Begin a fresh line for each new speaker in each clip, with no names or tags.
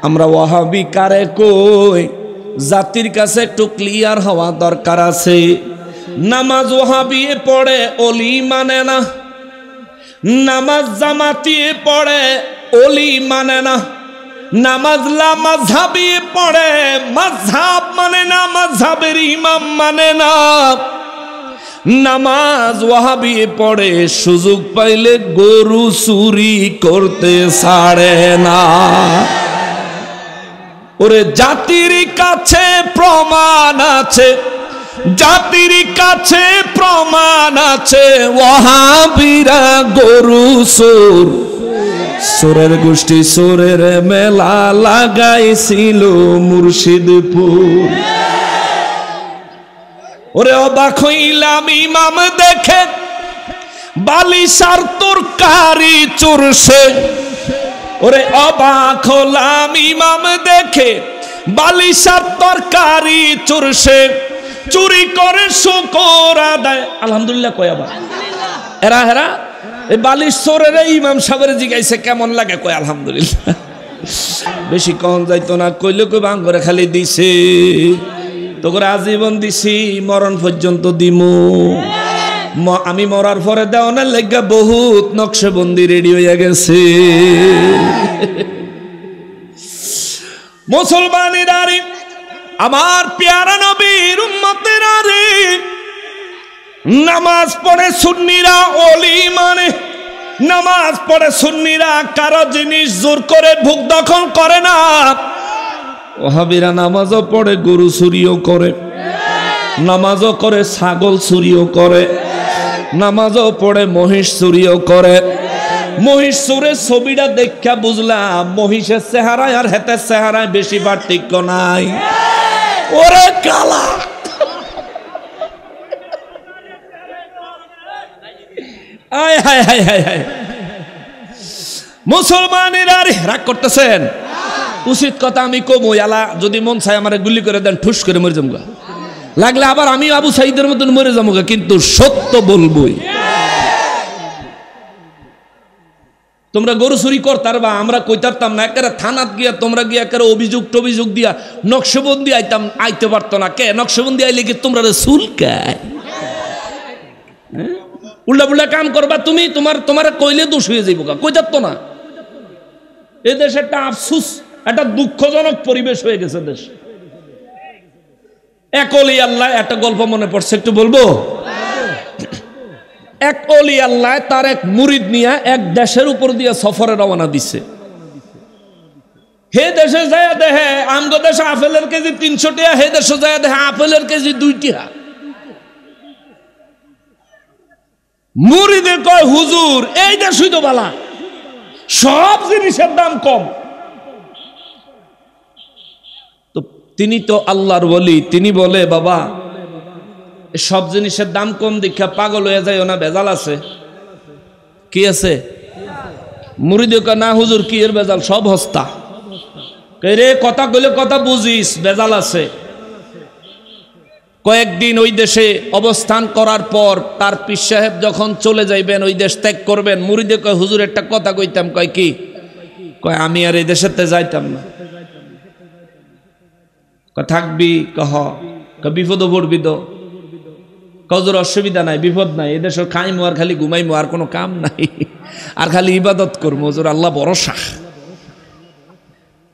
আমরা ওয়াহাবি কারে কই জাতির কাছে একটু ক্লিয়ার হওয়া দরকার আছে। নামাজ ওয়াহাবি পড়ে ওলি মানে না, নামাজ জামাতি পড়ে ওলি মানে না, নামাজ লা মাযহাবি পড়ে মাযহাব মানে না, মাযহাবের ইমাম মানে না। নামাজ ওয়াহাবি পড়ে সুযোগ পাইলে গরু চুরি করতে ছাড়ে না। ওরে জাতির কাছে প্রমাণ আছে, জাতির কাছে প্রমাণ আছে, ওয়াহাবিরা গরু চোর। চোরের গোষ্ঠী চোরের মেলা লাগাইছিল মুর্শিদপুর। ওরে অবাক হইলাম ইমাম দেখে বালিশার তরকারি চুরছে। ওরে অবাক হলাম ইমাম দেখে বালিশার তরকারি চুরছে। চুরি করে শুকর আদায় আলহামদুলিল্লাহ কয় আবার এরা হেরা এই বালিশ চোরের ইমাম সাহেবের জিগাইছে কেমন লাগে, কয় আলহামদুলিল্লাহ। বেশি কম যাইতো না, কইলে কই ভাঙ করে খালি দিছে। তোকে আজীবন দিছি, মরণ পর্যন্ত দিমু। আমি মরার পরে দেওয়ানের লেগা বহুত নকশবন্দি রেডি হয়ে গেছে। মুসলমানেরা রে, আমার পেয়ারা নবীর উম্মতেরা রে, নামাজ পড়ে সুন্নিরা ওলি মানে, নামাজ পড়ে সুন্নিরা কারো জিনিস জোর করে ভোগ দখল করে না। ওহাবিরা নামাজও পড়ে গরু চুরিও করে, নামাজও করে ছাগল চুরিও করে, নামাজও পড়ে মহিষ চুরিও করে। মহিষ চুরের ছবিটা দেখা বুঝলাম মহিষের চেহারায় আর হেতের চেহারায় বেশি পার্থক্য নাই। ওরে কালা আয় হায় হায় হায় হায়। মুসলমানেরা রাগ করতেছেন, উচিত কথা আমি কমু। আলা যদি মন চায় আমার গুলি করে দেন, ঠুস করে মরে যাবো, লাগলে আবার আমি আবু সাইদের মতন মরে যাবো, কিন্তু সত্য বলবই। তোমরা গরু চুরি করতার বা আমরা কইতারতাম না, একেবারে থানাত গিয়া তোমরা গিয়া একেবারে অভিযোগ দিয়া নকশবন্দি আইতে পারতো না। কে নকশবন্দি আইলে কি তোমরা চুলকায়? উল্টা পুল্টা কাম করবা তুমি, তোমার কইলে দোষ হয়ে যাইব, কইতার তো না। এ দেশে একটা আফসুস, একটা দুঃখজনক পরিবেশ হয়ে গেছে দেশ। এক অলি আল্লাহ, একটা গল্প মনে পড়ছে, একটু বলবো। এক অলি আল্লাহ তার এক মুরিদ নিয়ে এক দেশের উপর দিয়ে সফরে রওনা দিছে। হে দেশে যায় দেখে আমগো দেশে আপেলের কেজি 300 টাকা, হে দেশে যায় দেখে আপেলের কেজি 2 টাকা। মুরিদে কয় হুজুর এই দেশই তো বালা, সব জিনিসের দাম কম। তো তিনি তো আল্লাহর ওলি, তিনি বলে বাবা সব জিনিসের দাম কম দেখা পাগল হয়ে যায় না, ভেজাল আছে। কি আছে? মুরিদে কয় না হুজুর কি এর ভেজাল, সব হস্তা। রে কথা কইলে কথা বুঝিস, ভেজাল আছে। কয়েকদিন ওই দেশে অবস্থান করার পর তার পীর সাহেব যখন চলে যাইবেন, ওই দেশ ত্যাগ করবেন, মুরিদে কয় হুজুর একটা কথা কইতাম। কয় কি? কয় আমি আর এই দেশেতে যাইতাম না। কয় থাকবি? কহ বিপদও পড়বি তো? কজোর অসুবিধা নাই, বিপদ নাই, এদেশে খাইমো আর খালি ঘুমাইমো, আর কোনো কাম নাই, আর খালি ইবাদত করবো। হুজুর আল্লাহ ভরসা।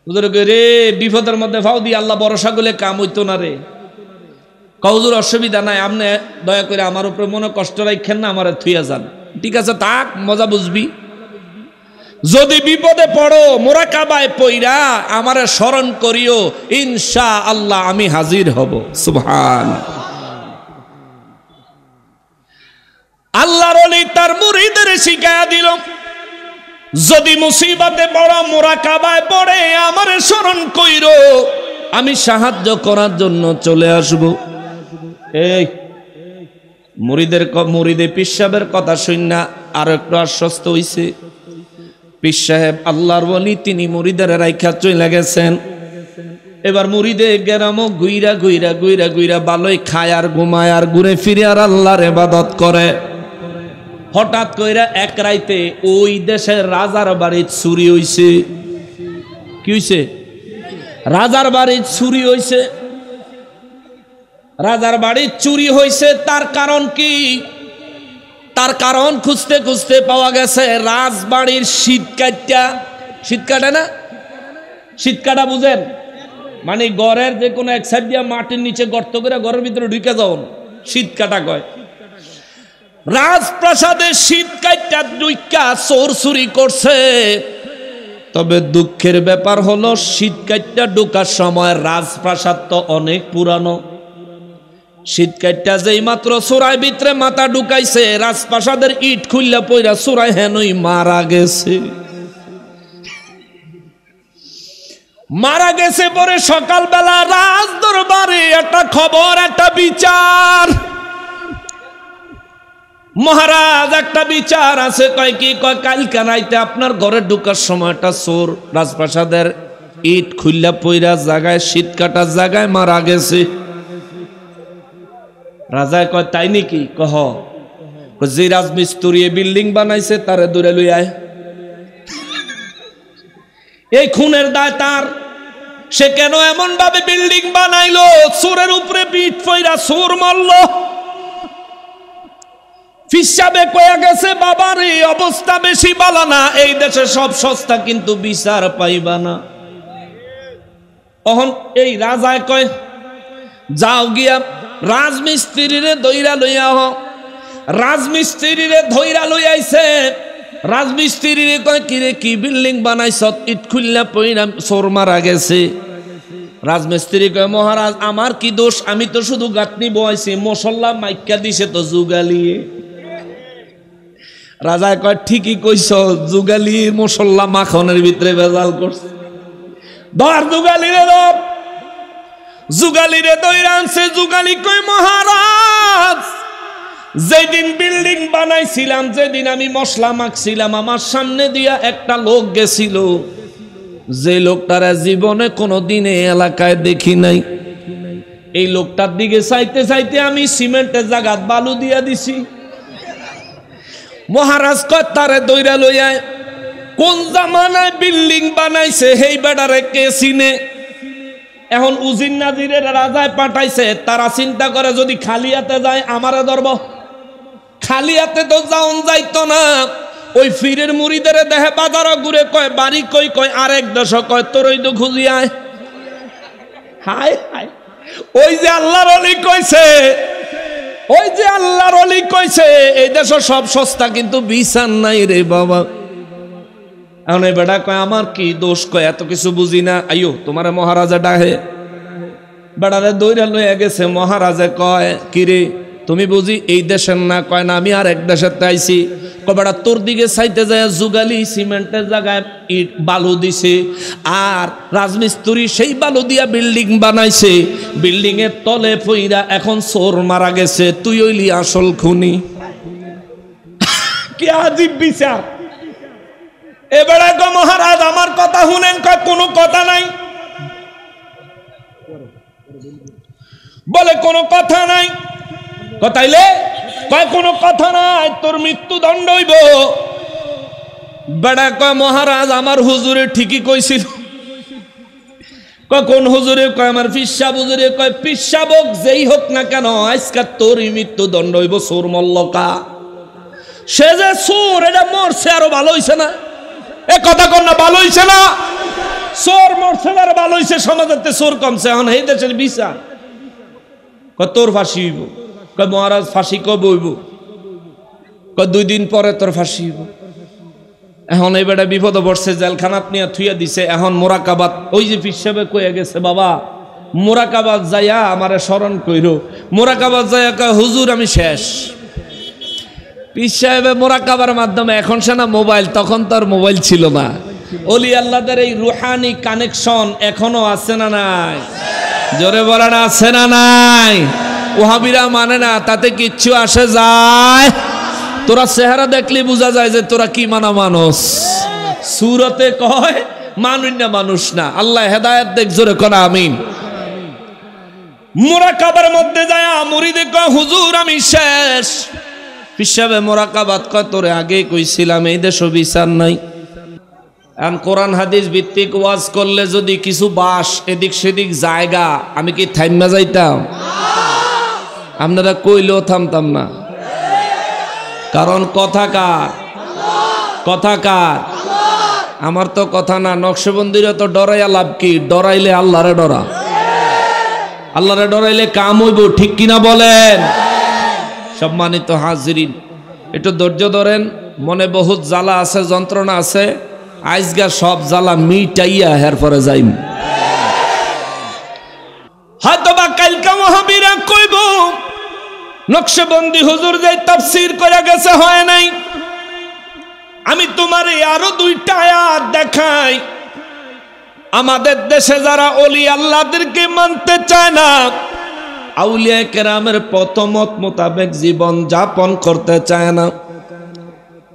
হুজুর রে বিপদের মধ্যে ফাও দিয়ে আল্লাহ ভরসা করলে কাম হইতো না রে। কজোর অসুবিধা নাই, আপনি দয়া করে আমার উপরে মনে কষ্ট রাখেন না, আমার থুইয়া যান। ঠিক আছে থাক, মজা বুঝবি। যদি বিপদে পড়ো মোরাকাবায় পইরা আমারে স্মরণ করিও, ইনশাআল্লাহ আমি হাজির হব। সুবহানাল্লাহ। আল্লাহর ওলি তার মুরিদের শিখায়া দিল, যদি মুসিবতে বড় মোরাকাবায় পড়ে আমারে স্মরণ কইরো, আমি সাহায্য করার জন্য চলে আসব। এই মুরিদে পীর সাহেবের কথা শুননা আর একটু আশ্বস্ত হইছে। পীর সাহেব আল্লাহর ওলি, তিনি মুরিদের রাইখা চলে গেছেন। এবার মুরিদে গেরাম গুইরা গুইরা গুইরা গুইরা ভালোই খায় আর ঘুমায় আর ঘুরে ফিরে আর আল্লাহর ইবাদত করে। হঠাৎ কইরা এক রাইতে ওই দেশের রাজার বাড়ি চুরি হইছে। কি হইছে? রাজার বাড়ি চুরি হইছে, রাজার বাড়ি চুরি হইছে। তার কারণ কি? তার কারণ খুঁজতে খুঁজতে পাওয়া গেছে রাজবাড়ির শীত কাটা, শীত কাটে না, শীত কাটা বুঝেন? মানে ঘরের যে কোনো এক সাইড দিয়ে মাটির নিচে গর্ত করে ঘরের ভিতরে ঢুকে যাও, শীত কাটা কয়। রাজপ্রাসাদে শীত কাটা ঢুকা চোর চুরি করছে। তবে দুঃখের ব্যাপার হলো শীত কাটা ঢোকার সময় রাজপ্রাসাদ তো অনেক পুরানো। শীত কাটা যেই মাত্র চোরাই ভিতরে মাথা ঢুকাইছে, রাজপ্রাসাদের ইট খুললা পইরা চোরাই হেনই মারা গেছে। মারা গেছে পরে সকালবেলা রাজ দরবারে একটা খবর, একটা বিচার। মহারাজ একটা বিচার আছে। কয় কি? কয় কালকে রাইতে আপনার ঘরে ঢোকার সময় একটা চোর রাজপ্রাসাদের ইট খুললা পইরা জায়গায়, শীত কাটার জায়গায় মারা গেছে। রাজায় কয় তাই নাকি? কহ যে রাজমিস্ত্রি বিল্ডিং বানাইছে তারে দূরে লই আয়, এই খুনের দায় তার। সে কেন এমন ভাবে বিল্ডিং বানাইলো? চোরের উপরে পিঠ পইরা চোর মারল। ফিসাবে কয়া গেছে বাবার এই অবস্থা বেশি ভালো না, এই দেশে সব সস্তা কিন্তু বিচার পাইবা না। তখন এই রাজায় কয় যাও গিয়া রাজমিস্ত্রিরে ধইরা লইয়া হ। রাজমিস্ত্রিরে ধইরা লই আইছে। রাজমিস্ত্রিরে কয় কিরে কি বিল্ডিং বানাইছ? ইট খুললা পইরা চোর মারা গেছে। রাজমিস্ত্রি কয় মহারাজ আমার কি দোষ? আমি তো শুধু গাঁথনি বয়াইছি, মশলা মাইকা দিছে তো যুগালিয়ে। রাজা কয় ঠিকই কইছ, যুগালি মশলা মাখনের ভিতরে ভেজাল করছে। ধর যুগালিরে ধর। যুগালিরে দইরা আনছে। যুগালি কয় মহারাজ যেদিন বিল্ডিং বানাইছিলাম, যেদিন আমি মশলা মাখছিলাম, আমার সামনে দিয়া একটা লোক গেছিল, যে লোকটারা জীবনে কোনোদিন এই এলাকায় দেখি নাই। এই লোকটার দিকে চাইতে চাইতে আমি সিমেন্টের জায়গা বালু দিয়া দিছি। মহারাজ কয় তারে দইরা লইয়ায়। কোন জামানায় বিল্ডিং বানাইছে সেই বেড়ারে কে চিনে? এখন উজির নাজিরের রাজায় পাঠাইছে, তারা চিন্তা করে যদি খালি হাতে যায় আমারে ধরব। খালি হাতে তো যাওন যাইতো না। ওই ফিরের মুড়িদের দেহে বাজার ঘুরে কয় বাড়ি কই? কয় আরেক দেশ। কয় তোরই তো খুঁজি আয়। হায় হায়, ওই যে আল্লাহর ওলি কইছে, ওই যে আল্লাহর ওলি কইছে এই দেশ সব সস্তা কিন্তু বিচার নাই রে বাবা। এখন এই বেটা কয় আমার কি দোষ? কয় এত কিছু বুঝি না। আইয়ো তোমার মহারাজা ডাহে। বেড়ারে দৌড়া লইয়া গেছে। মহারাজা কয় কিরে তুমি বুঝি এই দেশের না? কয় না আমি আর এক দেশের আইছি। কয় বেটা তোর দিকে চাইতে যায় যুগালি সিমেন্টের জায়গায় ইট বালু দিছে, আর রাজমিস্ত্রি সেই বালু দিয়া বিল্ডিং বানাইছে। বিল্ডিং এর তলে পইরা এখন চোর মারা গেছে, তুই হইলি আসল খুনি। কি আজীব বিচার! এবারে গো মহারাজ আমার কথা শুনেন। কয় কোনো কথা নাই। বলে কোনো কথা নাই। কথাইলে কয় কোনো কথা নাই, তোর মৃত্যু দণ্ড হইব। বেড়া কয় মহারাজ আমার হুজুরে ঠিকই কইছিল। কয় কোন হুজুরে? কয় আমার পিসাব হুজুরে। কয় পিসাবক যেই হোক না কেন আজকে তোরই মৃত্যু দণ্ড হইব। চোর মল্লকা, সে যে চোর এটা মরছে আরো ভালো হইছে না? এ কথা কন না, ভালো হইছে না? চোর মরছে আর ভালো হইছে, সমাজেতে চোর কমছে। এখন এই দেশের বিচার। কয় তোর ফাঁসি হইব। কয় মহারাজ ফাঁসি কবে হইব? কয় 2 দিন পরে তোর ফাঁসি হইব। এখন এই বেটা বিপদ পড়ছে, জেলখানাত নিয়ে থুইয়া দিছে। এখন মোরাকাবাত, ওই যে পিসাবে কয়ে গেছে বাবা মোরাকাবাত যাইয়া আমারে স্মরণ কইরো। মোরাকাবাত যাইয়া কয় হুজুর আমি শেষ। পীর সাহেবের মোরাকাবার মাধ্যমে, এখন সে না মোবাইল, তখন তো আর মোবাইল ছিল না। ওলি আল্লাহদের এই রুহানি কানেকশন এখনো আছে না নাই? জোরে বলেন আছে না নাই? ওহাবিরা মানে না, তাতে কিচ্ছু আসে যায়। তোরা চেহারা দেখলে বোঝা যায় যে তোরা কি মানা মানুষ। সুরতে কয় মানুষ না, মানুষ না। আল্লাহ হেদায়েত দেখ, জোরে কোন আমিন। মোরাকাবার মধ্যে যায় মুরিদে কয় হুজুর আমি শেষ। পিসাবে মোরাকাবাত কয় তোরে আগে কইছিলাম এই দেশ বিচার নাই। এখন কোরআন হাদিস ভিত্তিক ওয়াজ করলে যদি কিছু বাস এদিক সেদিক জায়গা, আমি কি থাইমা যাইতাম? আপনারা কইলেও থামতাম না। কারণ কথা কার? কথা কার? আমার তো কথা না। নকশবন্দিরা তো ডরাইয়া লাভ কি? ডরাইলে আল্লাহরে ডরা, আল্লাহরে ডরাইলে কাম হইব, ঠিক কিনা বলেন? সম্মানিত হাজিরিন, একটু ধৈর্য ধরেন। মনে বহুত জ্বালা আছে, যন্ত্রণা আছে। আজগা সব জ্বালা মিটাইয়া হের পরে যাইম। হয়তোবা কালকা মহাবীরা কইব নকশবন্দি হুজুর যে তাফসীর করে গেছে হয় নাই। আমি তোমারে আরো দুইটা আয়াত দেখাই। আমাদের দেশে যারা ওলি আল্লাহদেরকে মানতে চায় না, আউলিয়া কেরামের পথমত মোতাবেক জীবন যাপন করতে চায় না,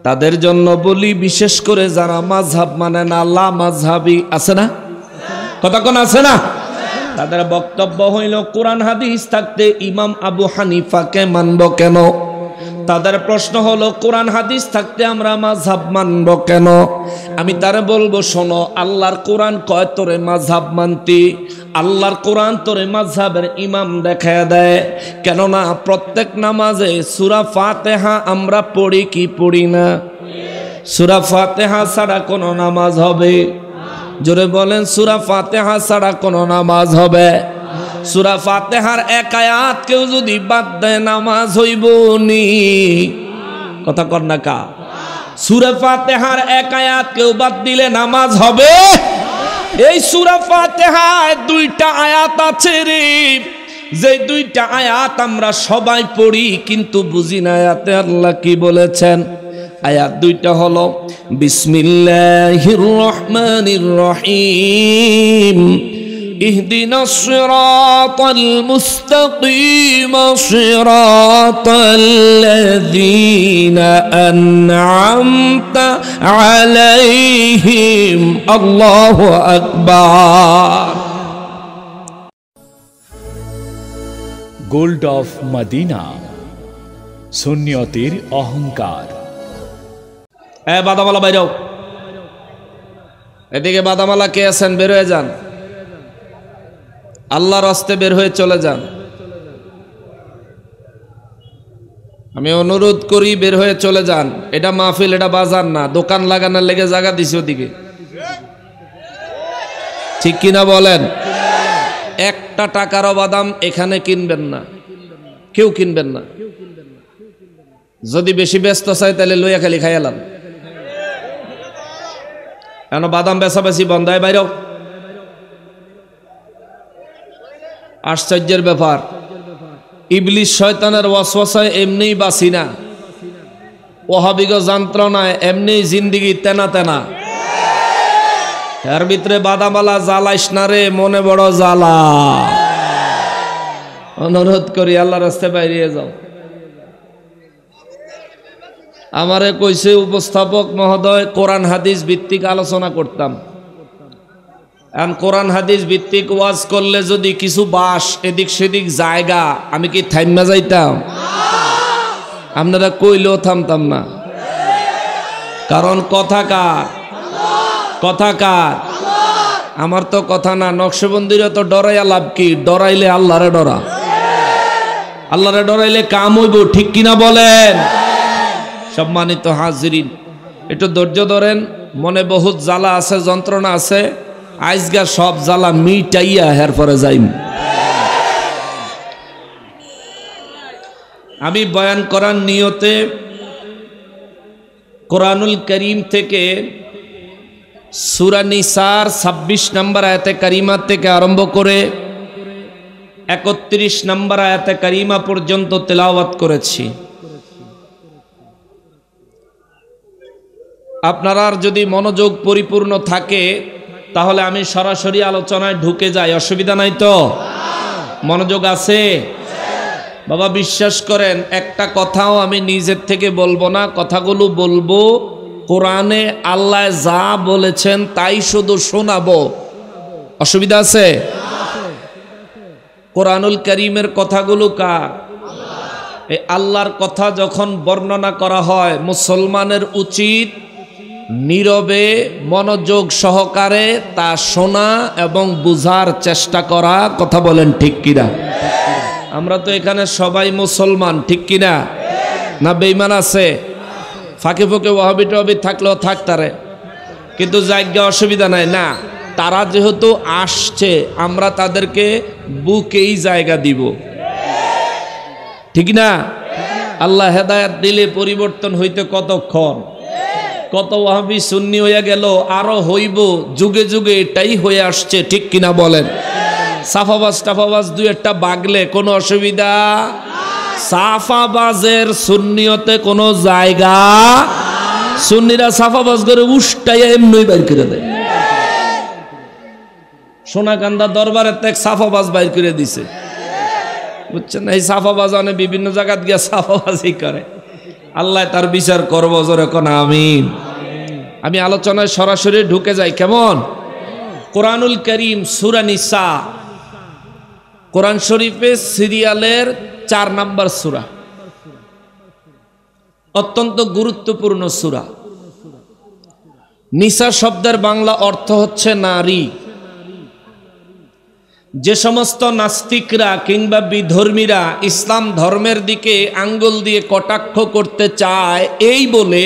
তাদের জন্য বলি, বিশেষ করে যারা মাযহাব মানে না, লা মাযহাবী আছে না, কথা কোন আছে না, তাদের বক্তব্য হইল কোরআন হাদিস থাকতে ইমাম আবু হানিফাকে মানব কেন? তাদের প্রশ্ন হলো কোরআন হাদিস থাকতে আমরা মাযহাব মানব কেন? আমি তারে বলবো, শোনো, আল্লাহর কোরআন কয় তোরে মাযহাব মানতি? আল্লাহর কোরআন তোরে মাযহাবের ইমাম দেখায় দেয়। কেননা প্রত্যেক নামাজে সূরা ফাতিহা আমরা পড়ি কি পড়ি না? সূরা ফাতিহা ছাড়া কোন নামাজ হবে? জোরে বলেন, সূরা ফাতিহা ছাড়া কোন নামাজ হবে? সূরা ফাতিহার এক আয়াত কেউ যদি বাদ দেয় নামাজ হইব নি? কথা কর না কা? সূরা ফাতিহার এক আয়াত কেউ বাদ দিলে নামাজ হবে? এই সূরা ফাতিহায় দুইটা আয়াত আছে রে, যে দুইটা আয়াত আমরা সবাই পড়ি কিন্তু বুঝি না আয়াতে আল্লাহ কি বলেছেন। আয়াত দুইটা হলো বিসমিল্লাহির রহমানির রহিম, ইহদিনাস সিরাতাল মুস্তাকিম সিরাতাল্লাযীনা আন'আমতা আলাইহিম। আল্লাহু আকবার।
গোল্ড অফ মদিনা, সুন্নিয়তের অহংকার।
বাদামালা বাইরেও, এদিকে বাদামালা কে আছেন? বের হয়ে যান, আল্লাহর রাস্তে বের হয়ে চলে যান। আমি অনুরোধ করি বের হয়ে চলে যান। এটা মাহফিল, এটা বাজার না। দোকান লাগানোর লেগে জায়গা দিছি ওদিকে, ঠিক কিনা বলেন? একটা টাকারও বাদাম এখানে কিনবেন না, কেউ কিনবেন না। যদি বেশি ব্যস্ত চাই তাহলে লইয়া খালি খাইলাম। কেন বাদাম বেচাবেচি বন্ধ হয় বাইরেও? আশ্চর্যের ব্যাপার, ইবলিস শয়তানের ওয়াসওয়াসায় এমনিই বাঁচি না, ওহাবিগ যন্ত্রণায় এমনি জিন্দিগি তেনা তেনা। এর ভিতরে বাদামালা জ্বালাইস না রে, মনে বড় জ্বালা। অনুরোধ করি আল্লাহর রাস্তায় বাইরে যাও। আমারে কইছে উপস্থাপক মহোদয় কোরআন হাদিস ভিত্তিক আলোচনা করতাম। এখন কোরআন হাদিস ভিত্তিক ওয়াজ করলে যদি কিছু বাস এদিক সেদিক জায়গা, আমি কি থাইমা যাইতাম? আপনারা কইলেও থামতাম না। কারণ কথা কার? কথা কার? আমার তো কথা না। নকশবন্দিরা তো ডরাইয়া লাভ কি? ডরাইলে আল্লাহরে ডরা, আল্লাহরে ডরাইলে কাম হইব, ঠিক কিনা বলেন? সম্মানিত হাজিরিন, একটু ধৈর্য ধরেন। মনে বহুত জ্বালা আছে, যন্ত্রণা আছে। আজগা সব জ্বালা মিটাইয়া হের পরে যাইম। আমি বয়ান করার নিয়তে কোরআনুল করিম থেকে সূরা নিসার 26 নম্বর আয়াতে কারিমা থেকে আরম্ভ করে 31 নম্বর আয়াতে কারিমা পর্যন্ত তেলাওয়াত করেছি। আপনার যদি মনোযোগ পরিপূর্ণ থাকে তাহলে আমি সরাসরি আলোচনায় ঢুকে যাই, অসুবিধা নাই তো? মনোযোগ আছে? বাবা বিশ্বাস করেন, একটা কথাও আমি নিজের থেকে বলবো না, কথাগুলো বলবো কোরআনে আল্লাহ যা বলেছেন তাই শুধু শোনাবো। অসুবিধা আছে? কোরআনুল কারীমের কথাগুলো কার? এই আল্লাহর কথা যখন বর্ণনা করা হয়, মুসলমানের উচিত নীরবে মনোযোগ সহকারে তা শোনা এবং বুঝার চেষ্টা করা। কথা বলেন ঠিক কিনা? আমরা তো এখানে সবাই মুসলমান, ঠিক কিনা? না বেঈমান আছে? ফাঁকে ফুঁকে ওয়াহাবি টহাবি থাকলেও থাকতারে, কিন্তু জায়গা অসুবিধা নাই। না, তারা যেহেতু আসছে আমরা তাদেরকে বুকেই জায়গা দিব, ঠিক না? আল্লাহ হেদায়েত দিলে পরিবর্তন হইতে কতক্ষণ, কত ওয়াহাবি সুন্নি হইয়া গেল, আরো হইব, যুগে যুগে এটাই হয়ে আসছে, ঠিক কিনা বলেন? সাফাবাজ টাফাবাজ দুই একটা বাগলে কোনো অসুবিধা, সাফাবাজের সুন্নিয়তে কোনো জায়গা, সুন্নিরা সাফাবাজ করে উষ্টাইয়া এমনি বাইর করে দেয়। সোনাকান্দা দরবারের থেকে সাফাবাজ বাইর করে দিছে, বুঝছেন? এই সাফাবাজ অনেক বিভিন্ন জায়গায় গিয়া সাফাবাজি করে, আল্লাহ তার বিচার করবো, জোরে কোন আমিন। আমি আলোচনায় সরাসরি ঢুকে যাই, কেমন? কোরআনুল করিম সূরা নিসা, কোরআন শরীফে সিরিয়ালের 4 নম্বর সূরা, অত্যন্ত গুরুত্বপূর্ণ সূরা। নিসা শব্দের বাংলা অর্থ হচ্ছে নারী। যে সমস্ত নাস্তিকরা কিংবা বিধর্মীরা ইসলাম ধর্মের দিকে আঙ্গুল দিয়ে কটাক্ষ করতে চায় এই বলে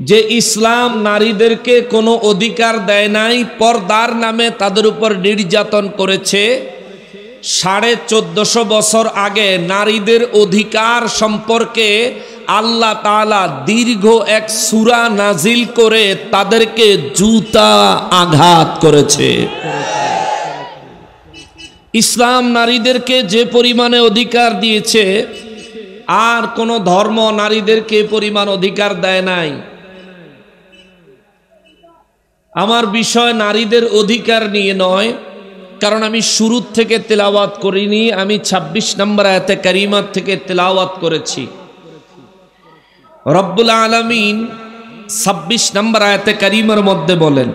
যে ইসলাম নারীদেরকে কোনো অধিকার দেয় নাই, পর্দার নামে তাদের উপর নির্যাতন করেছে, 1450 বছর আগে নারীদের অধিকার সম্পর্কে আল্লাহ তাআলা দীর্ঘ এক সূরা নাজিল করে তাদেরকে জুতা আঘাত করেছে। ইসলাম নারীদেরকে যে পরিমাণে অধিকার দিয়েছে আর কোন ধর্ম নারীদেরকে পরিমাণ অধিকার দেয় নাই। আমার বিষয় নারীদের অধিকার নিয়ে নয়, কারণ আমি শুরু থেকে তেলাওয়াত করিনি, আমি 26 নম্বর আয়াতে কারিমা থেকে তেলাওয়াত করেছি। রব্বুল আলামিন 26 নম্বর আয়াতে কারিমার মধ্যে বলেন,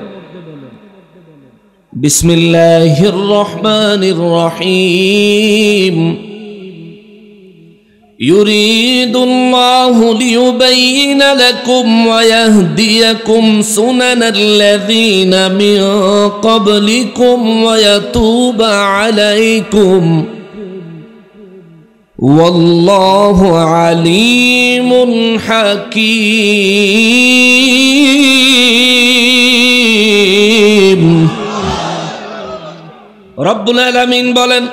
বিসমিল্লাহির রহমানির রহিম, ইউরিদুল্লাহু লিয়ুবাইয়িনা লাকুম ওয়া ইয়াহদিয়াকুম সুনানাল্লাযীনা মিন ক্বাবলিকুম ওয়া ইয়াতুবা আলাইকুম ওয়াল্লাহু আলীমুন হাকীম। রব্বুল আলামিন বলেন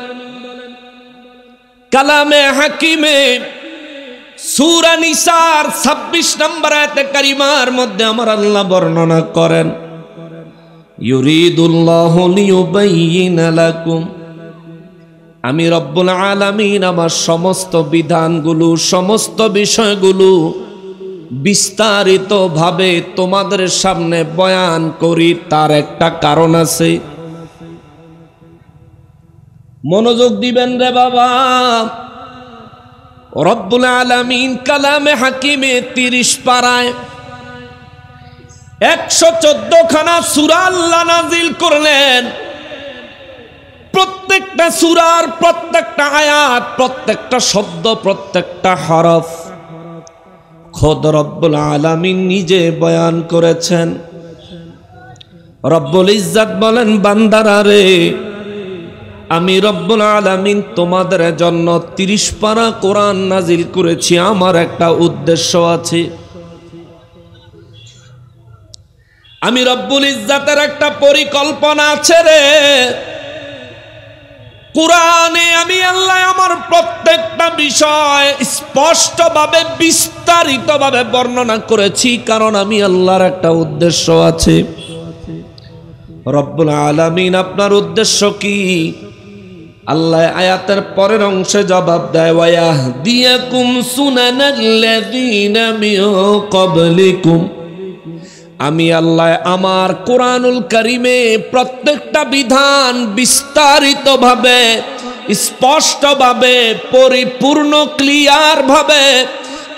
কালামে হাকিমে সূরা নিসার 26 নম্বর আয়াতে কারিমার মধ্যে আমার আল্লাহ বর্ণনা করেন, ইউরিদুল্লাহু লিয়ুবাইয়িনা লাকুম, আমি রব্বুল আলামিন আমার সমস্ত বিধানগুলো, সমস্ত বিষয়গুলো বিস্তারিতভাবে তোমাদের সামনে বয়ান করি। তার একটা কারণ আছে, মনোযোগ দিবেন রে বাবা। রব্বুল আলামিন কালামে হাকিমে 30 পারায় 114 খানা সূরা আল্লাহ নাজিল করলেন। প্রত্যেকটা সূরার প্রত্যেকটা আয়াত, প্রত্যেকটা শব্দ, প্রত্যেকটা হরফ খোদ রব্বুল আলামিন নিজে বয়ান করেছেন। রব্বুল ইজ্জত বলেন, বান্দারা রে, আমি রব্বুল আলামিন তোমাদের জন্য 30 পারা কোরআন নাজিল করেছি, আমার একটা উদ্দেশ্য আছে। আমি রব্বুল ইজ্জতের একটা পরিকল্পনা আছে রে। কোরআনে আমি আল্লাহ আমার প্রত্যেকটা বিষয় স্পষ্টভাবে বিস্তারিতভাবে বর্ণনা করেছি, কারণ আমি আল্লাহর একটা উদ্দেশ্য আছে। রব্বুল আলামিন আপনার উদ্দেশ্য কি? আল্লাহ আয়াতের পরের অংশে জবাব দেয়, ওয়ায়াহদিয়াকুম সুনানাল্লাযীনা মিন ক্বাবলিকুম, আমি আল্লাহ আমার কোরআনুল কারীমে প্রত্যেকটা বিধান বিস্তারিতভাবে, স্পষ্টভাবে, পরিপূর্ণ ক্লিয়ার ভাবে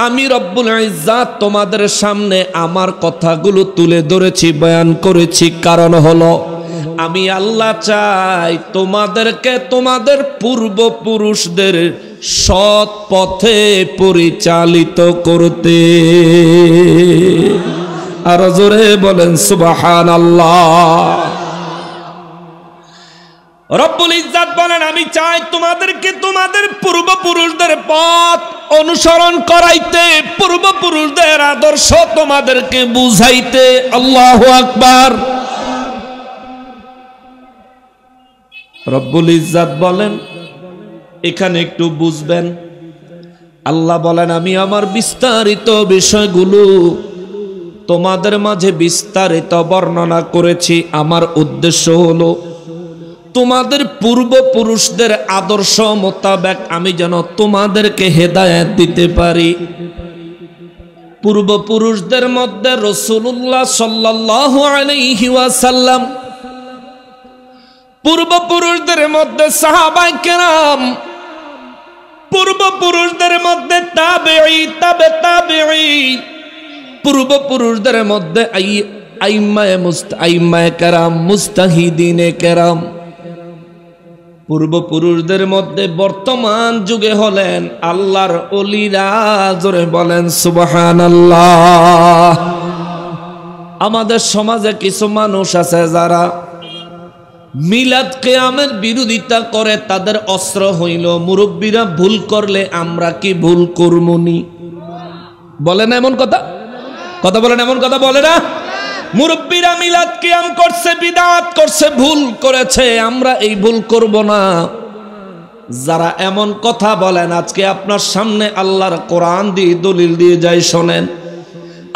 আমি রব্বুল ইজ্জত তোমাদের সামনে আমার কথাগুলো তুলে ধরেছি, বয়ান করেছি। কারণ হলো আমি আল্লাহ চাই তোমাদেরকে তোমাদের পূর্বপুরুষদের সৎ পথে পরিচালিত করতে। আর জোরে বলেন সুবহানাল্লাহ। রব্বুল ইজ্জত বলেন আমি চাই তোমাদেরকে তোমাদের পূর্বপুরুষদের পথ অনুসরণ করাইতে, পূর্বপুরুষদের আদর্শ তোমাদেরকে বুঝাইতে। আল্লাহু আকবার। রব্বুল ইজ্জত বলেন এখানে একটু বুঝবেন। আল্লাহ বলেন আমি আমার বিস্তারিত বিষয়গুলো তোমাদের মাঝে বিস্তারিত বর্ণনা করেছি। আমার উদ্দেশ্য হলো তোমাদের পূর্বপুরুষদের আদর্শ মোতাবেক আমি যেন তোমাদেরকে হেদায়েত দিতে পারি। পূর্বপুরুষদের মধ্যে রাসূলুল্লাহ সাল্লাল্লাহু আলাইহি ওয়াসাল্লাম, পূর্বপুরুষদের মধ্যে সাহাবায়ে কেরাম, পূর্বপুরুষদের মধ্যে তাবেঈ, তাবে তাবেঈ, পূর্বপুরুষদের মধ্যে আইম্মায়ে কেরাম, মুস্তাহিদিনে কেরাম, পূর্বপুরুষদের মধ্যে বর্তমান যুগে হলেন আল্লাহর ওলিরা। জোরে বলেন সুবহানাল্লাহ। আমাদের সমাজে কিছু মানুষ আছে যারা মিলাদ কিয়ামের বিরোধিতা করে, তাদের অস্ত্র হইল মুরব্বীরা ভুল করলে আমরা কি ভুল করবনি। বলে না এমন কথা? কথা বলেন, এমন কথা বলে না? মুরব্বীরা মিলাদ কিয়াম করছে, বিদআত করছে, ভুল করেছে, আমরা এই ভুল করব না। যারা এমন কথা বলেন আজকে আপনার সামনে আল্লাহর কোরআন দিয়ে দলিল দিয়ে যাই শোনেন।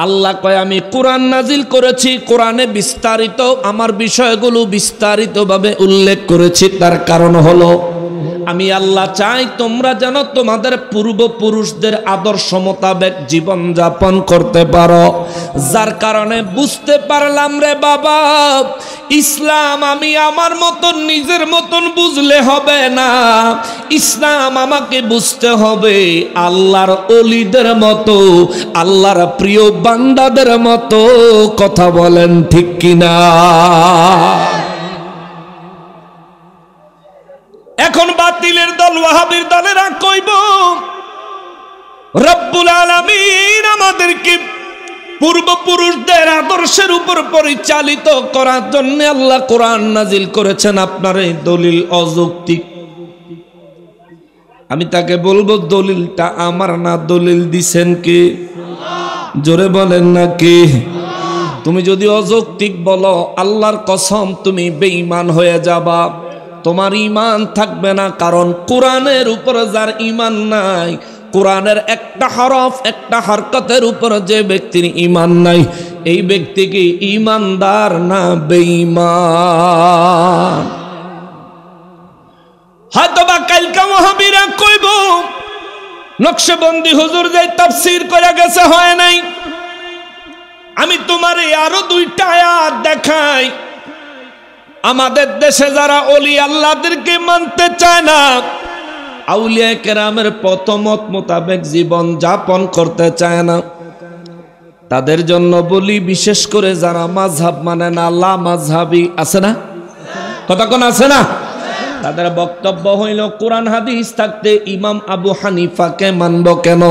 আল্লাহ কয় আমি কোরআন নাজিল করেছি, কোরআনে বিস্তারিত আমার বিষয়গুলো বিস্তারিতভাবে উল্লেখ করেছি। তার কারণ হলো আমি আল্লাহ চাই তোমরা যেন তোমাদের পূর্বপুরুষদের আদর্শ মোতাবেক জীবন যাপন করতে পারো। যার কারণে বুঝতে পারলাম রে বাবা, ইসলাম আমি আমার মতন নিজের মতন বুঝলে হবে না। ইসলাম আমাকে বুঝতে হবে আল্লাহর ওলিদের মতো, আল্লাহর প্রিয় বান্দাদের মতো। কথা বলেন ঠিক কিনা? এখন বাতিলের দল ওয়াহাবীর দলেরা কইব রব্বুল আলামিন আমাদেরকে পূর্বপুরুষদের আদর্শের উপর পরিচালিত করার জন্য আল্লাহ কোরআন নাজিল করেছেন, আপনার এই দলিল অযৌক্তিক। আমি তাকে বলবো দলিলটা আমার না, দলিল দিছেন কে? জোরে বলেন না কে? তুমি যদি অযৌক্তিক বলো আল্লাহর কসম তুমি বেঈমান হয়ে যাবা, তোমার ঈমান থাকবে না। কারণ কোরআনের উপর যার ঈমান নাই, কোরআনের একটা হরফ একটা হরকতের উপর যে ব্যক্তির ঈমান নাই, এই ব্যক্তি কি ঈমানদার না বেঈমান? হয়তোবা কালকা ওয়াহাবীরা কইব নকশবন্দি হুজুর যে তাফসীর করে গেছে হয় নাই। আমি তোমারে আরো দুইটা আয়াত দেখাই। আমাদের দেশে যারা ওলি আল্লাহদেরকে মানতে চায় না, আউলিয়া কেরামের পথমত মোতাবেক জীবন যাপন করতে চায় না, তাদের জন্য বলি বিশেষ করে যারা মাযহাব মানে না, লা মাযহাবী আছে না, কথা কোন আছে না, তাদের বক্তব্য হইল কোরআন হাদিস থাকতে ইমাম আবু হানিফাকে মানব কেন?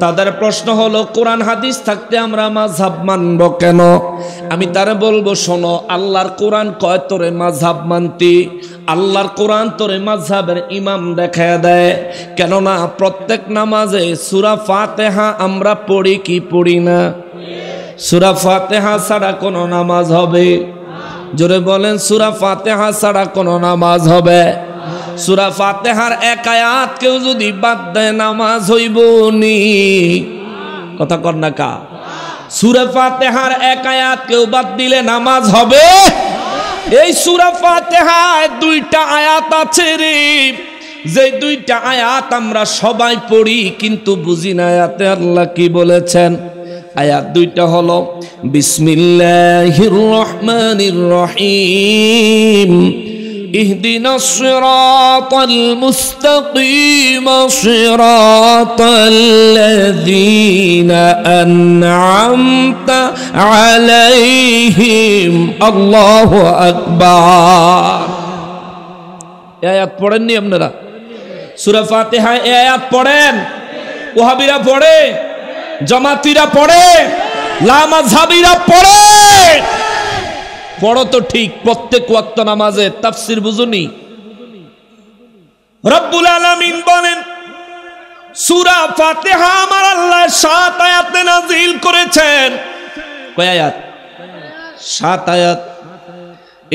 তাদের প্রশ্ন হলো কোরআন হাদিস থাকতে আমরা মাযহাব মানব কেন? আমি তারে বলবো শোনো, আল্লাহর কোরআন কয় তোরে মাযহাব মানতি? আল্লাহর কোরআন তোরে মাযহাবের ইমাম দেখায় দেয়। কেননা প্রত্যেক নামাজে সূরা ফাতিহা আমরা পড়ি কি পড়ি না? সূরা ফাতিহা ছাড়া কোন নামাজ হবে? জোরে বলেন, সূরা ফাতিহা ছাড়া কোন নামাজ হবে? সূরা ফাতিহার এক আয়াত কেউ যদি বাদ দেয় নামাজ হইব নি? কথা কর না কা? সূরা ফাতিহার এক আয়াত কেউ বাদ দিলে নামাজ হবে? এই সূরা ফাতিহায় দুইটা আয়াত আছে রে, যে দুইটা আয়াত আমরা সবাই পড়ি কিন্তু বুঝি না আয়াতে আল্লাহ কি বলেছেন। আয়াত দুইটা হলো বিসমিল্লাহির রহমানির রহিম ইহদিনাস সিরাতাল মুস্তাকিম সিরাতাল্লাযীনা আন'আমতা আলাইহিম। আল্লাহু আকবার। এই আয়াত পড়েননি আপনারা? সূরা ফাতিহা এই আয়াত পড়েন? ওয়াহাবীরা পড়ে, জামাতিরা পড়ে, লামাযহাবিরা পড়ে, পড়ো তো ঠিক, প্রত্যেক ওয়াক্ত নামাজে তাফসীর বুঝুনি। রব্বুল আলামিন বলেন সূরা ফাতিহা আমার আল্লাহ 7 আয়াতে নাযিল করেছেন। কয় আয়াত? 7 আয়াত।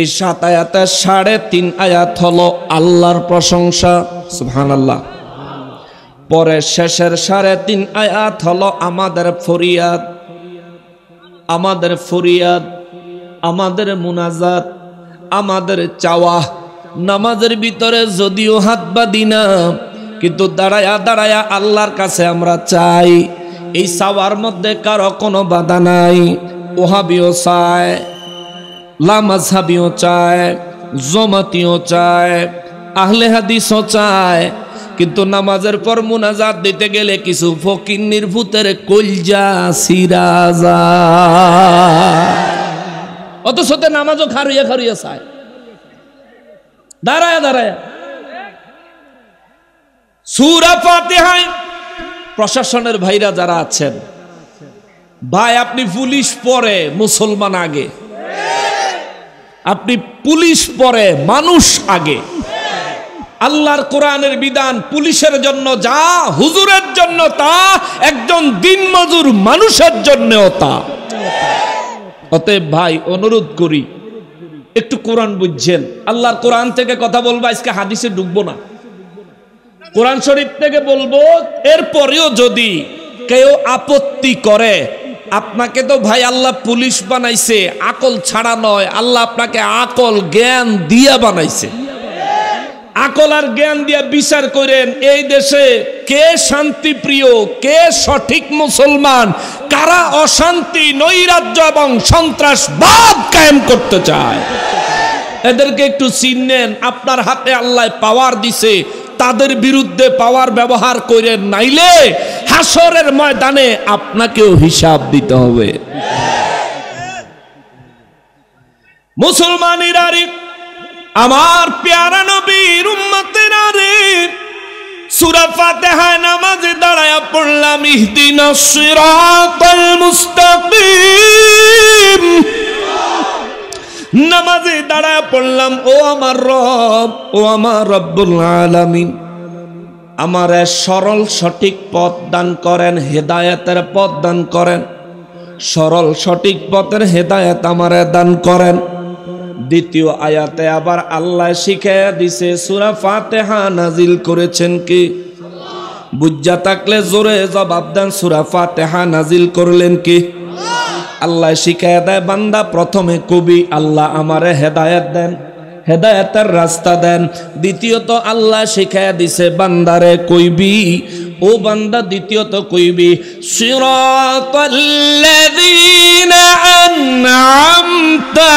এই 7 আয়াতে 3.5 আয়াত হলো আল্লাহর প্রশংসা, সুবহানাল্লাহ। পরে শেষের 3.5 আয়াত হলো আমাদের ফরিয়াদ, আমাদের ফরিয়াদ, আমাদের মুনাজাত, আমাদের চাওয়া। নামাজের ভিতরে যদিও হাত বাঁধি না, কিন্তু দাঁড়ায়া দাঁড়ায়া আল্লাহর কাছে আমরা চাই। এই চাওয়ার মধ্যে কারো কোনো বাধা নাই। ওহাবিও চায়, লামাযহাবিও চায়, জমাতিও চায়, আহলে হাদিসও চায়, কিন্তু নামাজের পর মুনাজাত দিতে গেলে কিছু ফকিন্নির ভূতের কলজা ছিঁড়া যায়। অথচ নামাজও খারুইয়া খারুইয়া চায়, দাঁড়ায় দাঁড়ায়। সূরা ফাতিহায় প্রশাসনের ভাইরা যারা আছেন, ভাই আপনি পুলিশ পরে মুসলমান আগে, আপনি পুলিশ পরে মানুষ আগে। আল্লাহর কোরআনের বিধান পুলিশের জন্য যা, হুজুরের জন্য তা, একজন দিনমজুর মানুষের জন্যও তা। অতএব ভাই অনুরোধ করি একটু কোরআন বুঝছেন। আল্লাহর কোরআন থেকে কথা বলবো, আজকে হাদিসে ঢুকবো না, কোরআন শরীফ থেকে বলবো। এরপরেও যদি কেউ আপত্তি করে, আপনাকে তো ভাই আল্লাহ পুলিশ বানাইছে আকল ছাড়া নয়, আল্লাহ আপনাকে আকল জ্ঞান দিয়া বানাইছে। আকল আর জ্ঞান দিয়া বিচার করেন এই দেশে কে শান্তি প্রিয়, কে সঠিক মুসলমান, কারা অশান্তি, নৈরাজ্য এবং সন্ত্রাসবাদ কায়েম করতে চায়। এদেরকে একটু চিনেন। আপনার হাতে আল্লাহ পাওয়ার দিছে, তাদের বিরুদ্ধে পাওয়ার ব্যবহার করেন, নাইলে হাসরের ময়দানে আপনাকেও হিসাব দিতে হবে। মুসলমানেরা রে, আমার প্যারা নবীর উম্মতেরা রে, সূরা ফাতিহায় নামাজে দাঁড়ায়া পড়লাম ইহদিনাস সিরাতাল মুস্তাকিম। নামাজে দাঁড়ায়া পড়লাম, ও আমার রব, ও আমার রব্বুল আলামিন, আমার সরল সঠিক পথ দান করেন, হেদায়েতের পথ দান করেন, সরল সঠিক পথের হেদায়েত আমারে দান করেন। দ্বিতীয় আয়াতে আবার আল্লাহ শিখাইয়া দিছে সূরা ফাতিহা নাজিল করেছেন কি? বুঝা থাকলে জোরে জবাব দেন, সূরা ফাতিহা নাজিল করলেন কি? আল্লাহ শিখাইয়া দেয় বান্দা প্রথমে কবি আল্লাহ আমারে হেদায়েত দেন, হেদায়েতের রাস্তা দেন। দ্বিতীয়ত আল্লাহ শিখাইয়া দিছে বান্দারে কইবি, ও বান্দা দ্বিতীয়ত কইবি সিরাতাল্লাযীনা আন'আমতা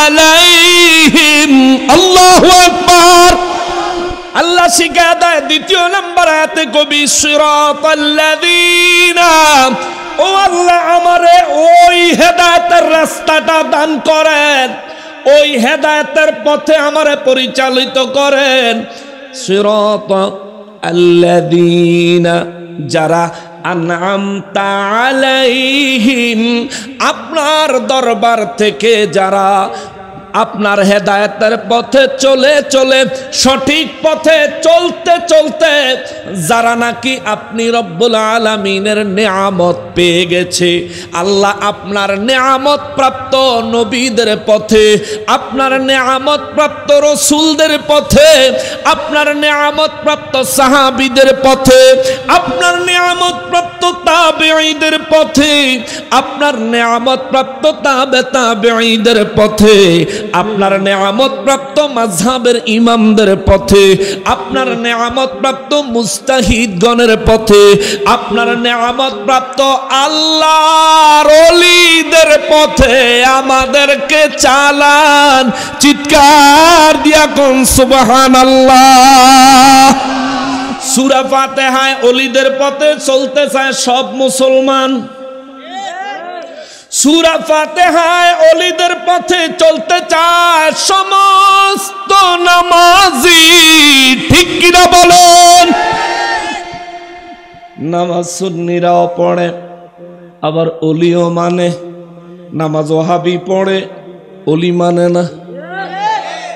আলাইহিম। আল্লাহু আকবার। আল্লাহ শিখাইয়া দেয় দ্বিতীয় নম্বর আয়াতে কবি সিরাতাল্লাযীনা, ও আল্লাহ আমারে ওই হেদায়েতের রাস্তাটা দান করেন, ওই হেদায়েতের পথে আমারে পরিচালিত করেন। সিরাতাল্লাযীনা, যারা আন'আমতা আলাইহিম, আপনার দরবার থেকে যারা আপনার হেদায়েতের পথে চলে চলে, সঠিক পথে চলতে চলতে যারা নাকি আপনি রব্বুল আলামিনের নেয়ামত পেয়ে গেছে, আল্লাহ আপনার নেয়ামত প্রাপ্ত নবীদের পথে, আপনার নেয়ামত প্রাপ্ত রসুলদের পথে, আপনার নেয়ামত প্রাপ্ত সাহাবীদের পথে, আপনার নেয়ামত প্রাপ্ত তাবেঈদের পথে, আপনার নেয়ামত প্রাপ্ত তাবেঈদের পথে, আপনার নেয়ামত প্রাপ্ত মাযহাবের ইমামদের পথে, আপনার নেয়ামত প্রাপ্ত মুস্তাহিদগণের পথে, আপনার নেয়ামত প্রাপ্ত আল্লাহর ওলিদের পথে আমাদেরকে চালান। চিৎকার দিয়া কোন সুবহানাল্লাহ। সূরা ফাতিহায় ওলিদের পথে চলতে চায় সব মুসলমান, সূরা ফাতিহায় ওলিদের পথে চলতে চায় সমস্ত নামাজি, ঠিক কিনা বলেন? নামাজ সুন্নিরাও পড়ে, আবার অলিও মানে, নামাজ ওয়াহাবি পড়ে, অলি মানে না।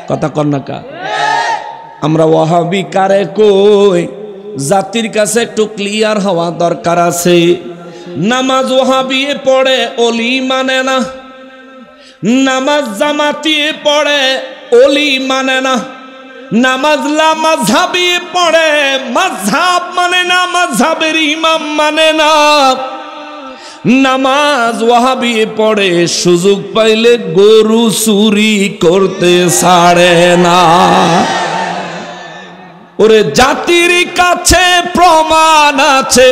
কথা কন না কা? আমরা ওয়াহাবি কারে কই? জাতির কাছে একটু ক্লিয়ার হওয়া দরকার আছে। নামাজ ওয়াহাবি পড়ে, অলি মানে না। নামাজ জামাতিয়ে পড়ে, অলি মানে না। নামাজ লা মাযহাবি পড়ে, মাযহাব মানে না, মাযহাবের ইমাম মানে না। নামাজ ওয়াহাবি পড়ে, সুযোগ পাইলে গরু চুরি করতে ছাড়ে না। ওরে জাতির কাছে প্রমাণ আছে,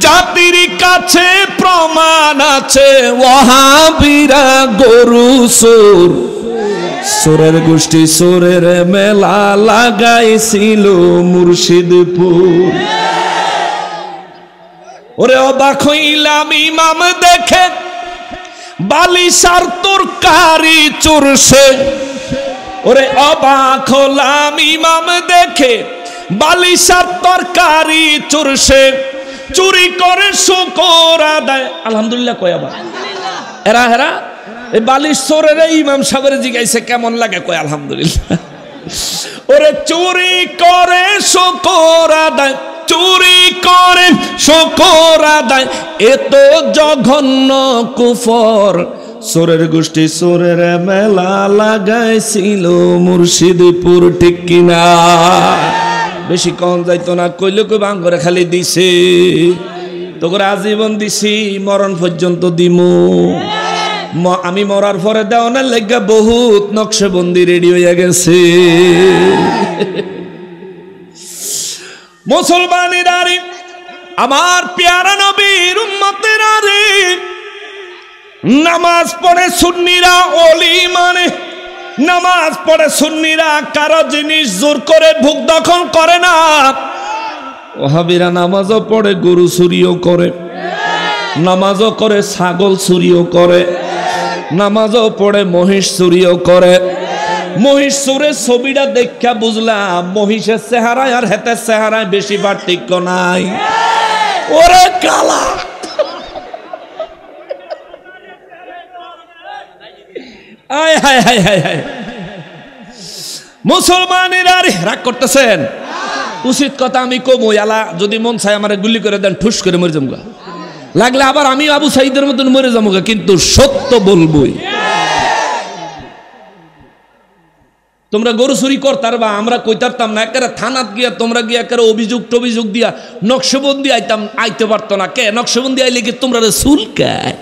জাতির কাছে প্রমাণ আছে, ওয়াহাবিরা গরু চোর। চোরের গোষ্ঠী চোরের মেলা লাগাইছিল মুর্শিদপুর। ওরে অবাক হইলাম ইমাম দেখে, বালিশার তরকারি চুরছে। ওরে অবাক হলাম ইমাম দেখে, বালিশার তরকারি চুরছে। চুরি করে শুকর আদায়, আলহামদুলিল্লাহ কয় আবার। এরা হেরা এই বালিশ চোরের ইমাম সাহেবের জিজ্ঞাসা কেমন লাগে, কয় আলহামদুলিল্লাহ। ওরে চুরি করে শুকর আদায়, চুরি করে শুকর আদায়, এত জঘন্য কুফর। চোরের গোষ্ঠী চোরের মেলা লাগাইছিল মুর্শিদপুর, ঠিক কিনা? বেশি কম যাইতো না, কইলে কই বাঙ্গরে খালি দিছে। তোকে আজীবন দিছি, মরণ পর্যন্ত দিমু। আমি মরার পরে দেওয়ানের লেগা বহুত নকশবন্দি রেডি হয়ে গেছে। মুসলমানেরা রে, আমার পেয়ারা নবীর উম্মতেরা রে, নামাজ পড়ে সুন্নিরা অলি মানে। নামাজ পড়ে সুন্নিরা কারো জিনিস জোর করে ভোগ দখল করে না। ওহাবিরা নামাজও পড়ে, গরু চুরিও করে, নামাজও করে ছাগল চুরিও করে, নামাজও পড়ে মহিষ চুরিও করে। মহিষ চোরের ছবিটা দেখা বুঝলাম মহিষের চেহারায় আর হেতের চেহারায় বেশি পার্থক্য নাই। ওরে কালা, আয় হায় হায় হায় হায়। মুসলমানেরা রাগ করতেছেন, উচিত কথা আমি কমু। আলা যদি মন চাই আমার গুলি করে দেন, ঠুস করে মরে যাবো, লাগলে আবার আমি আবু সাইদের মতন মরে যাবো, কিন্তু সত্য বলবই। তোমরা গরু চুরি করতার বা আমরা কইতারতাম না, একেবারে থানাত গিয়া তোমরা গিয়া একেবারে অভিযোগ দিয়া নকশবন্দি আইতে পারতো না। কে নকশবন্দি আইলে কি তোমরা চুলকায়?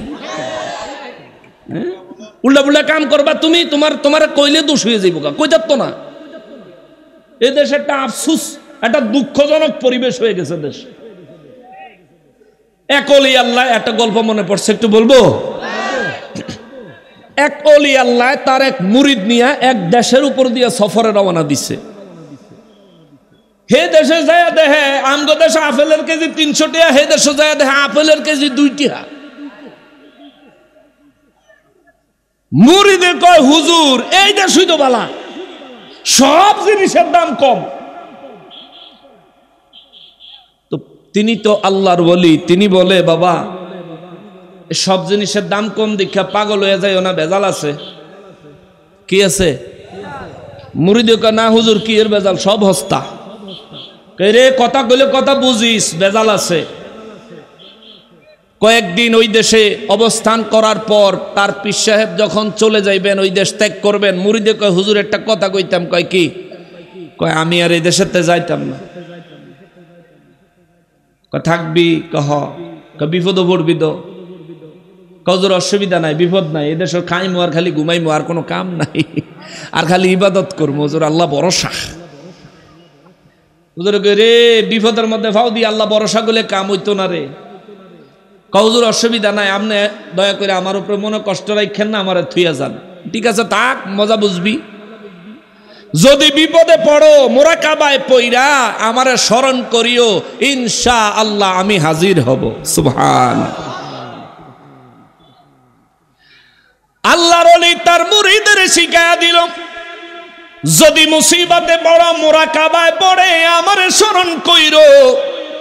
উল্টা পুল্টা কাম করবা তুমি, তোমার কইলে দোষ হয়ে যাইব, কইতার তো না। এ দেশে একটা আফসুস, একটা দুঃখজনক পরিবেশ হয়ে গেছে দেশ। এক অলি আল্লাহ, একটা গল্প মনে পড়ছে, একটু বলবো। এক অলি আল্লাহ তার এক মুরিদ নিয়ে এক দেশের উপর দিয়ে সফরে রওনা দিছে। হে দেশে যায় দেখে আমগো দেশে আপেলের কেজি 300 টাকা, হে দেশে যায় দেখে আপেলের কেজি 2 টাকা। মুরিদে কয়, হুজুর এই দেশই তো বালা, সব জিনিসের দাম কম। তো তিনি তো আল্লাহর ওলি, তিনি বলে বাবা সব জিনিসের দাম কম দেখা পাগল হয়ে যায় না, ভেজাল আছে। কি আছে? মুরিদে কয়, না হুজুর কি এর ভেজাল, সব হস্তা। রে কথা কইলে কথা বুঝিস, ভেজাল আছে। কয়েকদিন ওই দেশে অবস্থান করার পর তার পীর সাহেব যখন চলে যাইবেন, ওই দেশ ত্যাগ করবেন, মুরিদে কয়, হুজুর একটা কথা কইতাম। কয় কি? কয় আমি আর এই দেশেতে যাইতাম না। কয় থাকবি? কহ বিপদ পড়বি তো? কজোর অসুবিধা নাই, বিপদ নাই, এদেশের খাইমো আর খালি ঘুমাইমো, আর কোনো কাম নাই, আর খালি ইবাদত করবো, হুজুর আল্লাহ ভরসা। হুজুর রে বিপদের মধ্যে ফাও দিয়ে আল্লাহ ভরসা করলে কাম হইতো না রে। হুজুর অসুবিধা নাই, আপনি দয়া করে আমার উপরে মনে কষ্ট রাখেন না, আমার থুইয়া যান। ঠিক আছে থাক, মজা বুঝবি। যদি বিপদে পড়ো মুরাকাবায় পইরা আমারে স্মরণ করিও, ইনশাআল্লাহ আমি হাজির হব। সুবহানাল্লাহ। আল্লাহর ওলি তার মুরিদের শিখায়া দিল, যদি মুসিবতে পড়ো মুরাকাবায় পড়ে আমারে স্মরণ কইরো,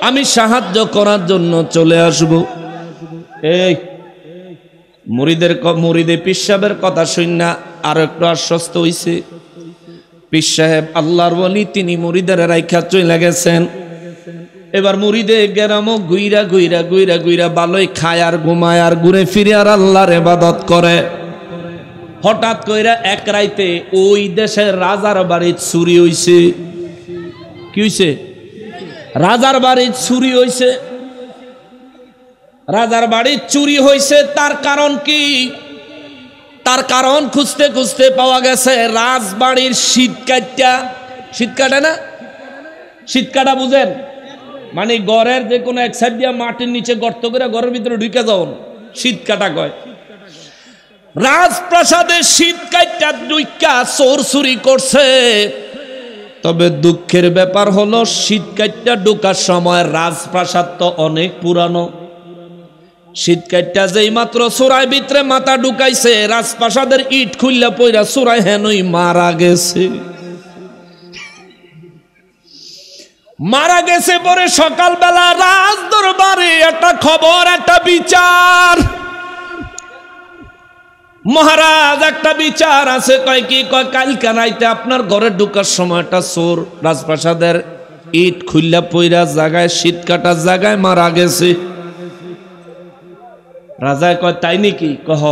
আমি সাহায্য করার জন্য চলে আসব। এই মুরিদে পীর সাহেবের কথা শুন না আর একটু আশ্বস্ত হইছে। পীর সাহেব আল্লাহর ওলি, তিনি মুরিদের রাইখা চলে গেছেন। এবার মুরিদে গেরাম গুইরা গুইরা গুইরা গুইরা ভালোই খায় আর ঘুমায় আর ঘুরে ফিরে আর আল্লাহর ইবাদত করে। হঠাৎ কইরা এক রাইতে ওই দেশের রাজার বাড়ি চুরি হইছে। কি হইছে? রাজার বাড়ি চুরি হইছে। রাজার বাড়ি চুরি হইছে, তার কারণ কি? তার কারণ খুঁজতে খুঁজতে পাওয়া গেছে রাজবাড়ির শীত কাটা না, শীত কাটা বুঝেন? মানে ঘরের যে কোনো এক সাইড দিয়া মাটির নিচে গর্ত করে ঘরের ভিতরে ঢুকে যাও, শীত কাটা কয়। রাজপ্রাসাদে শীত কাটা ঢুকা চোর চুরি করছে। তবে দুঃখের ব্যাপার হলো শীত কাটা ঢোকার সময় রাজপ্রাসাদ তো অনেক পুরানো। শীত কাটা যেই মাত্র চোরাই ভিতরে মাথা ঢুকাইছে, রাজপ্রাসাদের ইট খুললা পইরা চোরাই হেনই মারা গেছে। মারা গেছে পরে সকালবেলা রাজ দরবারে একটা খবর, একটা বিচার। মহারাজ একটা বিচার আছে। কয় কি? কয় কালকে রাইতে আপনার ঘরে ঢোকার সময় একটা চোর রাজপ্রাসাদের ইট খুললা পইরা জায়গায় শীত কাটার জায়গায় মারা গেছে। রাজায় কয় তাই নাকি? কহ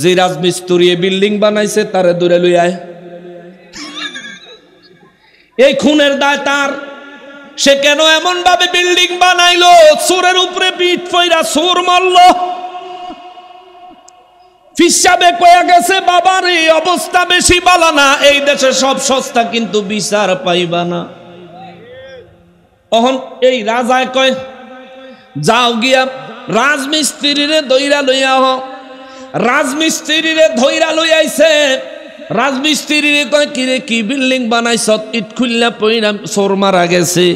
যে রাজমিস্ত্রি বিল্ডিং বানাইছে তারে দূরে লই আয়। এই খুনের দায় তার। সে কেন এমন ভাবে বিল্ডিং বানাইলো? চোরের উপরে পিঠ পইরা চোর মারল। ফিসাবে কয়া গেছে, বাবার এই অবস্থা বেশি ভালো না, এই দেশে সব সস্তা কিন্তু বিচার পাইবা না। তখন এই রাজায় কয় যাও গিয়া রাজমিস্ত্রিরে ধইরা লইয়া হ। রাজমিস্ত্রিরে ধইরা লই আইছে। রাজমিস্ত্রিরে কয় কিরে কি বিল্ডিং বানাইছ? ইট খুললা পইরা চোর মারা গেছে।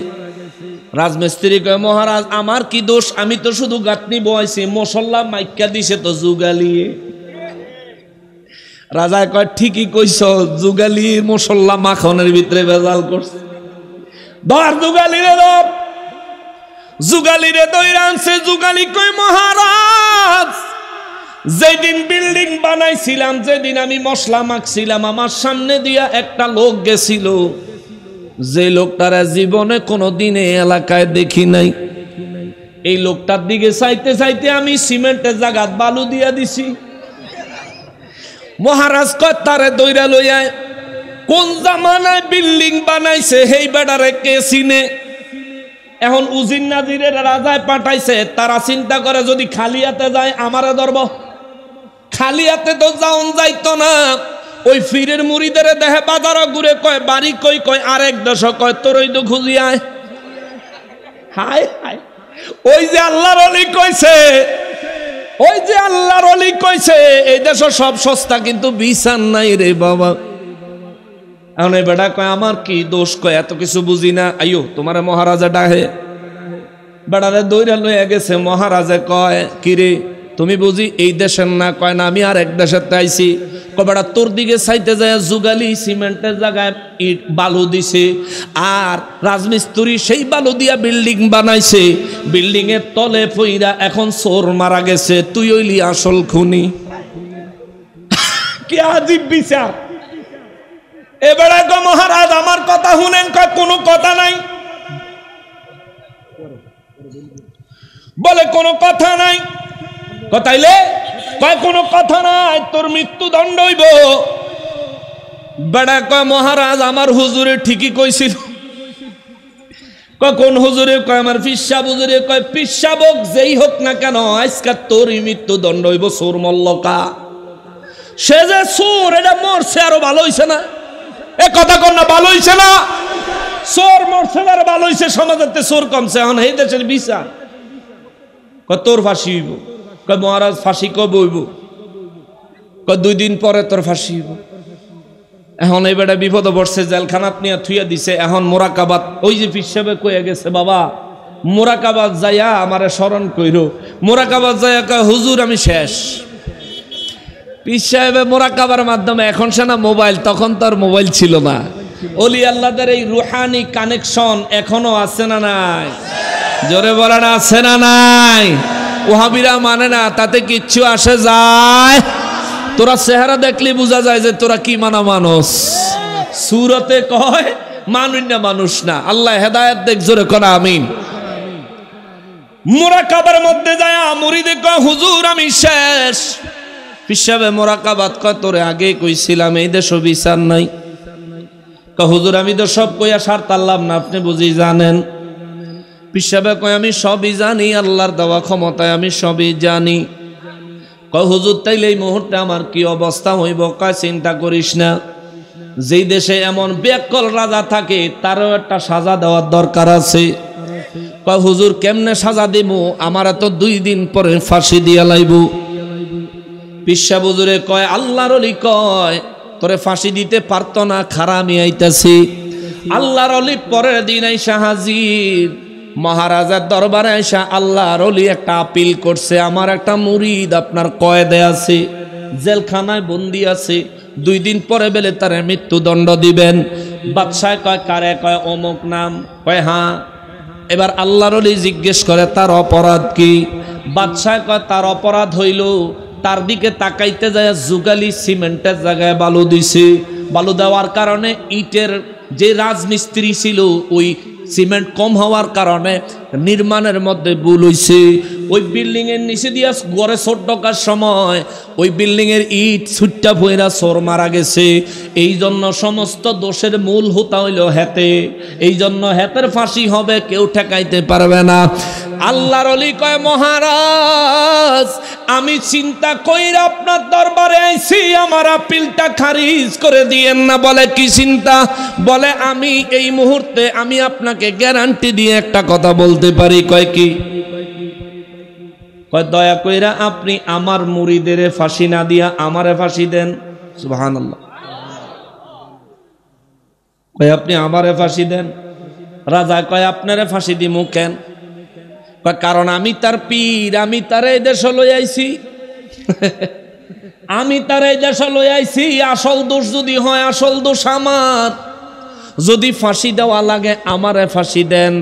রাজমিস্ত্রি কয় মহারাজ আমার কি দোষ? আমি তো শুধু গাঁথনি বয়াইছি, মশলা মাইকা দিছে তো যুগালিয়ে। রাজা কয় ঠিকই কইছ, যুগালি মশলা মাখনের ভিতরে ভেজাল করছে। ধর যুগালিরে ধর। যুগালিরে দইরা আনছে। যুগালি কয় মহারাজ যেদিন বিল্ডিং বানাইছিলাম, যেদিন আমি মশলা মাখছিলাম, আমার সামনে দিয়া একটা লোক গেছিল, যে লোকটারা জীবনে কোনোদিন এই এলাকায় দেখি নাই। এই লোকটার দিকে চাইতে চাইতে আমি সিমেন্টের জায়গা বালু দিয়া দিছি। মহারাজ কয় তারে দইরা লইয়ায়। কোন জামানায় বিল্ডিং বানাইছে সেই বেড়ারে কে চিনে? এখন উজির নাজিরের রাজায় পাঠাইছে, তারা চিন্তা করে যদি খালি হাতে যায় আমারে ধরব। খালি হাতে তো যাওন যাইতো না। ওই ফিরের মুড়িদের দেহে বাজার ঘুরে কয় বাড়ি কই? কয় আরেক দেশ। কয় তোরই তো খুঁজি আয়। হায় হায়, ওই যে আল্লাহর ওলি কইছে, ওই যে আল্লাহর ওলি কইছে এই দেশ সব সস্তা কিন্তু বিচার নাই রে বাবা। এখন এই বেটা কয় আমার কি দোষ? কয় এত কিছু বুঝি না। আইও তোমার মহারাজা ডাহে। বেড়ারে দৌড়া লইয়া গেছে। মহারাজা কয় কিরে তুমি বুঝি এই দেশের না? কয় না আমি আর এক দেশের আইছি। কয় বেটা তোর দিকে চাইতে যায় যুগালি সিমেন্টের জায়গায় ইট বালু দিছে, আর রাজমিস্ত্রি সেই বালু দিয়া বিল্ডিং বানাইছে। বিল্ডিং এর তলে পইরা এখন চোর মারা গেছে, তুই হইলি আসল খুনি। কি আজীব বিচার! এবারে গো মহারাজ আমার কথা শুনেন। কয় কোনো কথা নাই। বলে কোনো কথা নাই। কথাইলে কয় কোনো কথা নাই, তোর মৃত্যু দণ্ড হইব। বেড়া কয় মহারাজ আমার হুজুরে ঠিকই কইছিল। কয় কোন হুজুরে? কয় আমার পিসাব হুজুরে। কয় পিসাব হোক যেই হোক না কেন আজকে তোরই মৃত্যু দণ্ড হইব। চোর মল্লকা। সে যে চোর এটা মরছে আরো ভালো হইছে না? এ কথা কর না, ভালো হইছে না? চোর মরছে আর ভালো হইছে, সমাজেতে চোর কমছে। এখন এই দেশের বিচার। কয় তোর ফাঁসি হইব। কয় মহারাজ ফাঁসি কবে হইব? কয় 2 দিন পরে তোর ফাঁসি হইব। এখন এই বেটা বিপদ পড়ছে, জেলখানাত নিয়ে থুইয়া দিছে। এখন মোরাকাবাত, ওই যে পীর সাহেব কইয়া গেছে বাবা মোরাকাবাত যাইয়া আমারে স্মরণ কইরো। মোরাকাবাত যাইয়া কয় হুজুর আমি শেষ। পীর সাহেব মোরাকাবার মাধ্যমে, এখন সে না মোবাইল, তখন তো আর মোবাইল ছিল না। ওলি আল্লাহদের এই রুহানি কানেকশন এখনো আছে না নাই? জোরে বলেন আছে না নাই? ওহাবিরা মানে না, তাতে কিচ্ছু আসে যায়। তোরা চেহারা দেখলে বোঝা যায় যে তোরা কি মানা মানুষ। সুরতে কয় মানুষ না, মানুষ না। আল্লাহ হেদায়েত দেখ, জোরে কোন আমিন। মুরাকাবার মধ্যে যায় মুরিদে কয় হুজুর আমি শেষ। পিসাবে মুরাকাবাত কয় তোরে আগে কইছিলাম এই দেশ বিচার নাই। কয় হুজুর আমি তো সব কইয়া সার তারলাম না, আপনি বুঝি জানেন। পিসাবে কয় আমি সবই জানি, আল্লাহর দেওয়া ক্ষমতায় আমি সবই জানি। কয় হুজুর তাইলে এই মুহূর্তে আমার কি অবস্থা হইব? কয় চিন্তা করিস না, যেই দেশে এমন বেকল রাজা থাকে তারও একটা সাজা দেওয়ার দরকার আছে। কয় হুজুর কেমনে সাজা দিব? আমার তো 2 দিন পরে ফাঁসি দিয়া লাইব। পিসা হুজুরে কয় আল্লাহর ওলি কয় তোরে ফাঁসি দিতে পারতো না, খারা আমি আইতাছি। আল্লাহর ওলি পরের দিন আইসা হাজির মহারাজার দরবারে আইসা আল্লাহর ওলি একটা আপিল করছে, আমার একটা মুরিদ আপনার কয়েদে আছে, জেলখানায় বন্দি আছে, 2 দিন পরে বেলে তার মৃত্যুদণ্ড দিবেন। বাদশাহ কয় কারে? কয় অমুক নাম। কয় হ্যাঁ। এবার আল্লাহর ওলি জিজ্ঞেস করে তার অপরাধ কি? বাদশাহ কয় তার অপরাধ হইল তার দিকে তাকাইতে যায় যুগালি সিমেন্টের জায়গায় বালু দিছে। বালু দেওয়ার কারণে ইটের যে রাজমিস্ত্রি ছিল ওই সিমেন্ট কম হওয়ার কারণে নির্মাণের মধ্যে ভুল হইছে। ওই বিল্ডিং এর নিচে দিয়া ঘরে চোর ঢোকার সময় ওই বিল্ডিং এর ইট ছুট্টা ভইরা চোর মারা গেছে। এই জন্য সমস্ত দোষের মূল হোতা হইল হেতে। এই জন্য হেতের ফাঁসি হবে, কেউ ঠেকাইতে পারবে না। আল্লাহর ওলি কয় মহারাজ আমি চিন্তা কইরা আপনার দরবারে আইছি, আমার আপিলটা খারিজ করে দিয়েন না। বলে কি চিন্তা? বলে আমি এই মুহূর্তে আমি আপনাকে গ্যারান্টি দিয়ে একটা কথা বলতে পারি। কয় কি? কয় দয়া কইরা আপনি আমার মুরিদের ফাঁসি না দিয়া আমারে ফাঁসি দেন। সুবহানাল্লাহ। কয় আপনি আমারে ফাঁসি দেন। রাজা কয় আপনারে ফাঁসি দিমু কেন? কারণ আমি তার পীর, আমি তার এই দেশ লই আইছি। আমি তার এই দেশ লই আইছি। আসল দোষ যদি হয় আসল দোষ আমার। যদি ফাঁসি দেওয়া লাগে আমারে ফাঁসি দেন।